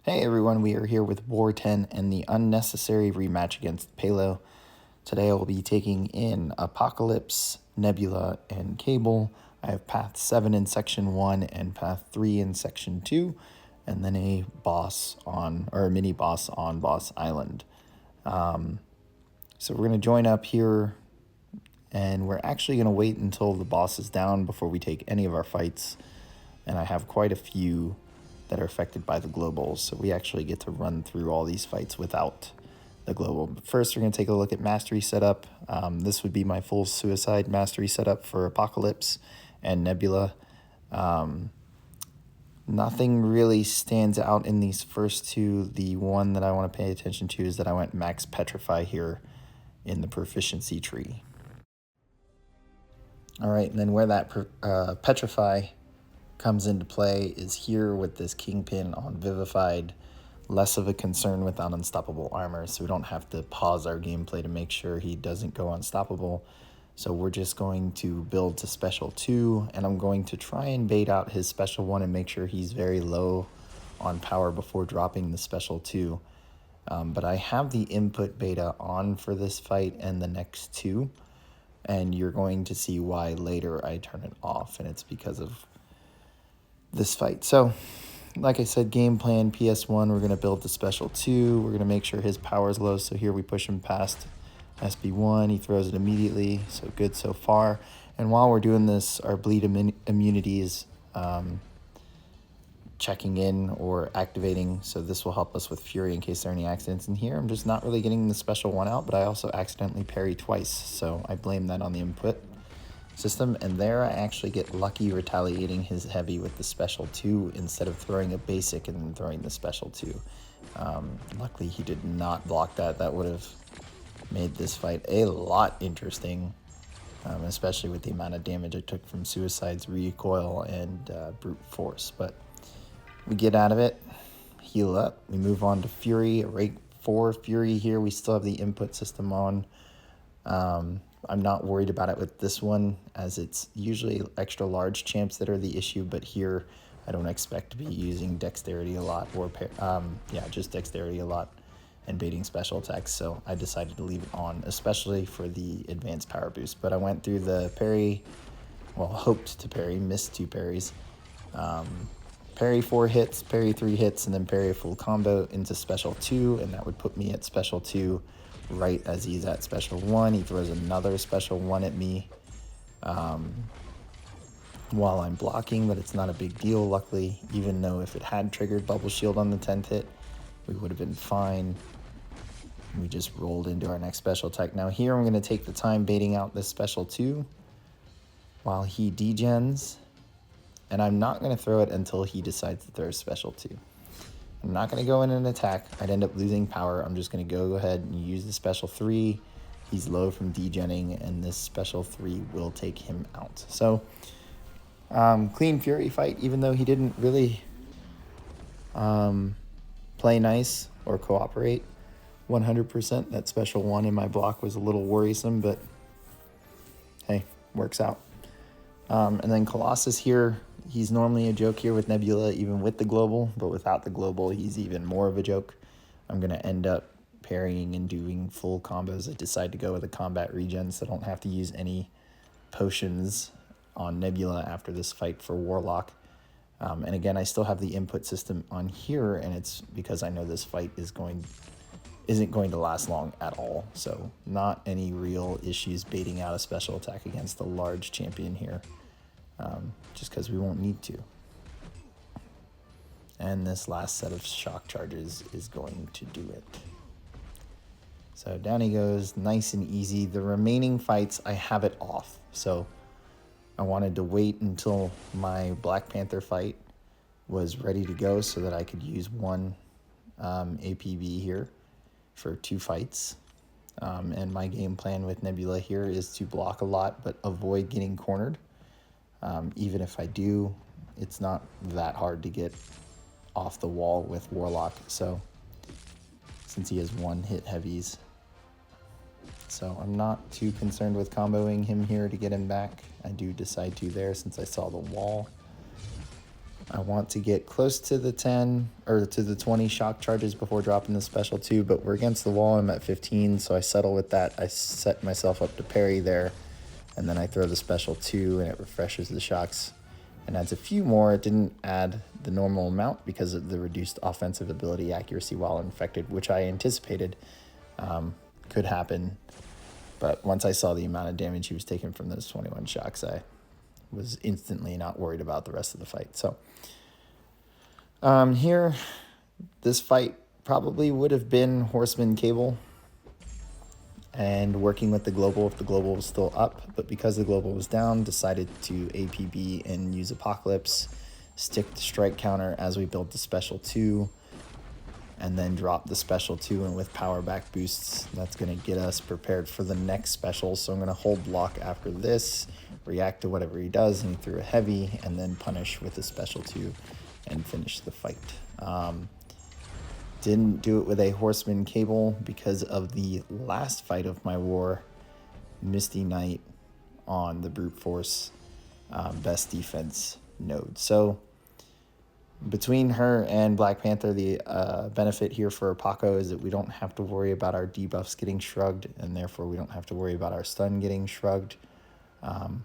Hey everyone, we are here with War 10 and the unnecessary rematch against Palo. Today I will be taking in Apocalypse, Nebula, and Cable. I have Path 7 in Section 1 and Path 3 in Section 2, and then a mini boss on Boss Island. So we're going to join up here, and we're actually going to wait until the boss is down before we take any of our fights. And I have quite a few that are affected by the globals, so we actually get to run through all these fights without the global. But first, we're going to take a look at mastery setup. This would be my full suicide mastery setup for Apocalypse and Nebula. Nothing really stands out in these first two. The one that I want to pay attention to is that I went max Petrify here in the proficiency tree. All right, and then where that Petrify comes into play is here with this Kingpin on Vivified. Less of a concern with unstoppable armor, so we don't have to pause our gameplay to make sure he doesn't go unstoppable. So we're just going to build to special 2, and I'm going to try and bait out his special 1 and make sure he's very low on power before dropping the special 2. But I have the input beta on for this fight and the next 2, and you're going to see why later I turn it off, and it's because of this fight. So like I said, game plan PS1, we're going to build the special 2. We're going to make sure his power is low, so here we push him past SB1. He throws it immediately, so good so far. And while we're doing this, our bleed immunity is checking in or activating, so this will help us with Fury in case there are any accidents in here. I'm just not really getting the special 1 out, but I also accidentally parry twice, so I blame that on the input system, and there I actually get lucky retaliating his heavy with the special 2 instead of throwing a basic and then throwing the special 2. Luckily he did not block that. That would have made this fight a lot interesting, especially with the amount of damage I took from Suicide's recoil and brute force. But we get out of it, heal up, we move on to Fury, a rank 4 Fury here. We still have the input system on. I'm not worried about it with this one, as it's usually extra large champs that are the issue, but here I don't expect to be using dexterity a lot, or just dexterity a lot and baiting special attacks, so I decided to leave it on, especially for the advanced power boost. But I went through the parry, well, hoped to parry, missed 2 parries, parry 4 hits, parry 3 hits, and then parry a full combo into special 2, and that would put me at special 2 right as he's at special 1. He throws another special 1 at me while I'm blocking, but it's not a big deal, luckily, even though if it had triggered bubble shield on the 10th hit, we would have been fine. We just rolled into our next special attack. Now here I'm going to take the time baiting out this special 2 while he degens, and I'm not going to throw it until he decides to throw special 2. I'm not going to go in and attack. I'd end up losing power. I'm just going to go ahead and use the special 3. He's low from degenning, and this special 3 will take him out. So, clean Fury fight, even though he didn't really play nice or cooperate 100%. That special 1 in my block was a little worrisome, but hey, works out. And then Colossus here. He's normally a joke here with Nebula, even with the global, but without the global, he's even more of a joke. I'm going to end up parrying and doing full combos. I decide to go with a combat regen, so I don't have to use any potions on Nebula after this fight for Warlock. And again, I still have the input system on here, and it's because I know this fight isn't going to last long at all. So not any real issues baiting out a special attack against a large champion here. Just because we won't need to. And this last set of shock charges is going to do it. So down he goes, nice and easy. The remaining fights, I have it off. So I wanted to wait until my Black Panther fight was ready to go so that I could use 1 APB here for 2 fights. And my game plan with Nebula here is to block a lot but avoid getting cornered. Even if I do, it's not that hard to get off the wall with Warlock, so since he has 1 hit heavies. So I'm not too concerned with comboing him here to get him back. I do decide to there since I saw the wall. I want to get close to the 10 or to the 20 shock charges before dropping the special 2, but we're against the wall. I'm at 15, so I settle with that. I set myself up to parry there, and then I throw the special 2, and it refreshes the shocks and adds a few more. It didn't add the normal amount because of the reduced offensive ability accuracy while infected, which I anticipated could happen. But once I saw the amount of damage he was taking from those 21 shocks, I was instantly not worried about the rest of the fight. So here, this fight probably would have been Horseman Cable and working with the global if the global was still up, but because the global was down, decided to APB and use Apocalypse, stick the strike counter as we build the special 2, and then drop the special 2, and with power back boosts, that's going to get us prepared for the next special. So I'm going to hold block after this, react to whatever he does, and he threw a heavy, and then punish with the special 2 and finish the fight. Didn't do it with a Horseman Cable because of the last fight of my war, Misty Knight on the Brute Force best defense node. So between her and Black Panther, the benefit here for Paco is that we don't have to worry about our debuffs getting shrugged, and therefore we don't have to worry about our stun getting shrugged. And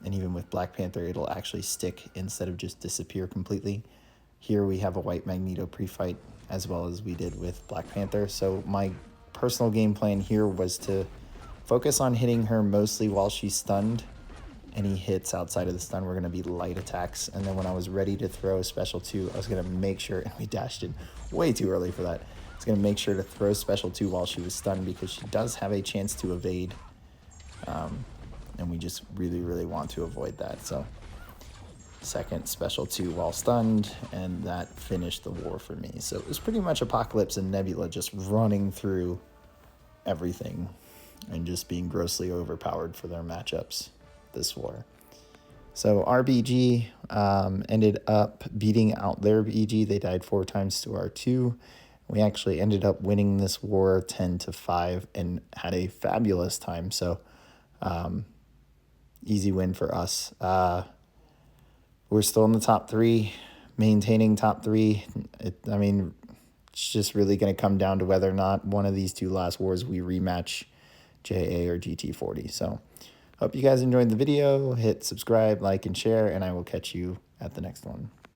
even with Black Panther, it'll actually stick instead of just disappear completely. Here we have a white Magneto pre-fight as well as we did with Black Panther. So my personal game plan here was to focus on hitting her mostly while she's stunned. Any hits outside of the stun were going to be light attacks. And then when I was ready to throw special 2, I was going to make sure, and we dashed in way too early for that. I was going to make sure to throw special 2 while she was stunned because she does have a chance to evade. And we just really, really want to avoid that. So second special 2 while stunned, and that finished the war for me. So it was pretty much Apocalypse and Nebula just running through everything and just being grossly overpowered for their matchups this war. So our BG ended up beating out their BG. They died 4 times to our 2. We actually ended up winning this war 10-5 and had a fabulous time. So easy win for us. We're still in the top 3, maintaining top 3. I mean, it's just really going to come down to whether or not one of these 2 last wars we rematch JA or GT40. So hope you guys enjoyed the video. Hit subscribe, like, and share, and I will catch you at the next one.